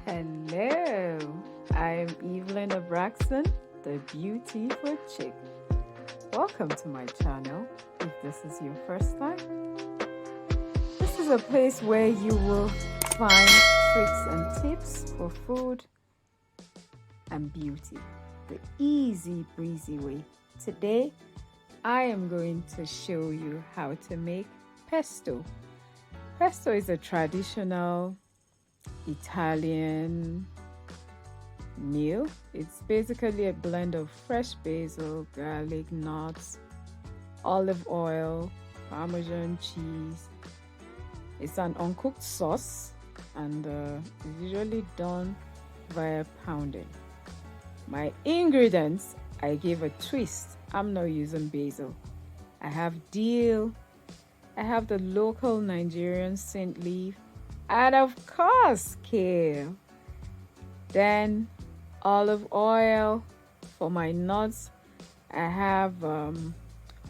Hello, I'm Evelyn Abraxon, the Beauty Food Chick. Welcome to my channel. If this is your first time, this is a place where you will find tricks and tips for food and beauty, the easy breezy way. Today, I am going to show you how to make pesto. Pesto is a traditional Italian meal. It's basically a blend of fresh basil, garlic, nuts, olive oil, Parmesan cheese. It's an uncooked sauce and it's usually done via pounding. My ingredients, I gave a twist. I'm not using basil. I have dill. I have the local Nigerian scent leaf. And of course, kale. Then olive oil for my nuts. I have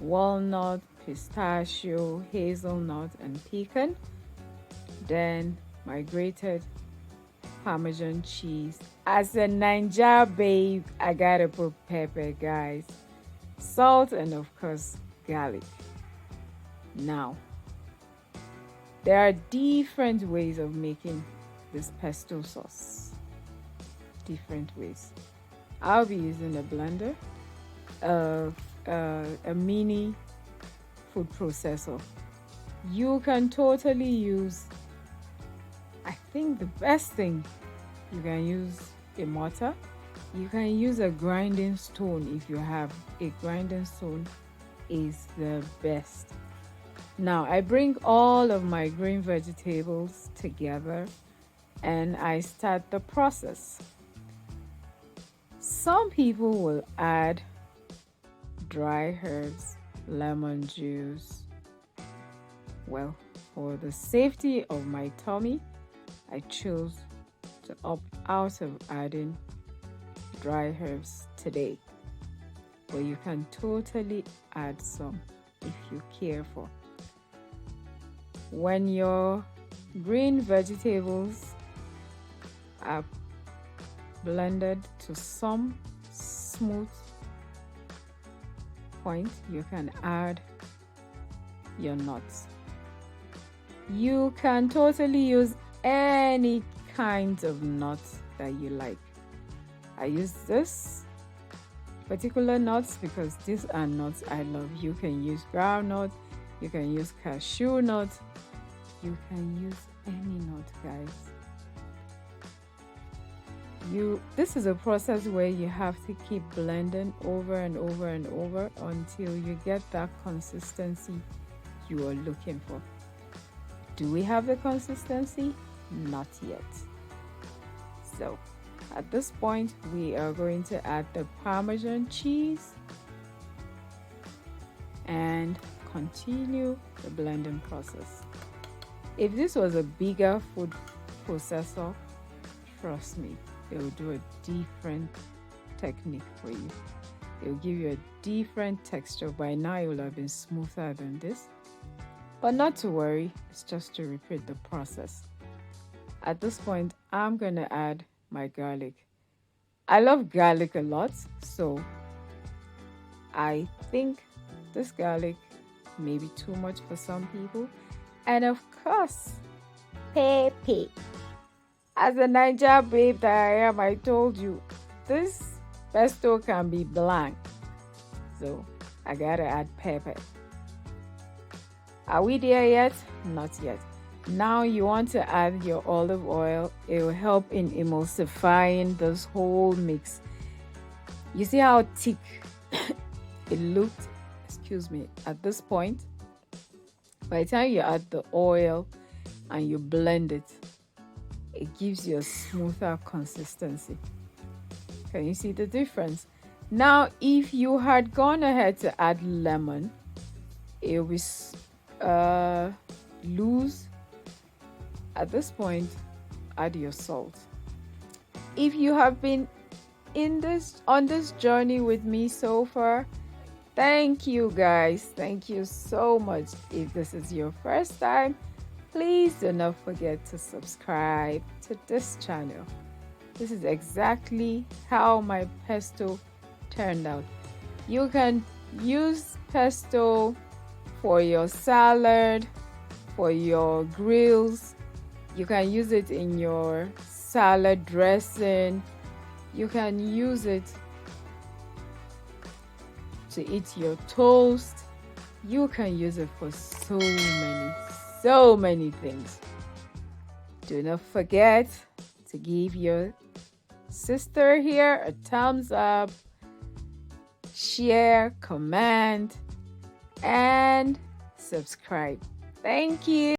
walnut, pistachio, hazelnut, and pecan. Then my grated Parmesan cheese. As a Naija babe, I gotta put pepper, guys. Salt and of course, garlic. Now, there are different ways of making this pesto sauce. Different ways. I'll be using a blender, a mini food processor. You can totally use, I think the best thing, you can use a mortar. You can use a grinding stone if you have a grinding stone is the best. Now I bring all of my green vegetables together and I start the process. Some people will add dry herbs, lemon juice. Well, for the safety of my tummy, I chose to opt out of adding dry herbs today. But you can totally add some if you care for. When your green vegetables are blended to some smooth point, you can add your nuts. You can totally use any kind of nuts that you like. I use this particular nuts because these are nuts I love. You can use groundnut, you can use cashew nut, you can use any nut, guys. This is a process where you have to keep blending over and over and over until you get that consistency you are looking for. Do we have the consistency? Not yet. So at this point, we are going to add the Parmesan cheese and continue the blending process. If this was a bigger food processor, trust me, it will do a different technique for you. It will give you a different texture. By now, it will have been smoother than this. But not to worry, it's just to repeat the process. At this point, I'm going to add my garlic. I love garlic a lot, so I think this garlic may be too much for some people. And of course, pepper. As a Naija babe that I am, I told you, this pesto can be blank. So I gotta add pepper. Are we there yet? Not yet. Now you want to add your olive oil. It will help in emulsifying this whole mix. You see how thick it looked? Excuse me. At this point, by the time you add the oil and you blend it, it gives you a smoother consistency. Can you see the difference? Now, if you had gone ahead to add lemon, it will be loose. At this point, add your salt. If you have been on this journey with me so far, thank you guys. Thank you so much. If this is your first time, please do not forget to subscribe to this channel. This is exactly how my pesto turned out. You can use pesto for your salad, for your grills. You can use it in your salad dressing. You can use it to eat your toast. You can use it for so many things. Do not forget to give your sister here a thumbs up, share, comment, and subscribe. Thank you.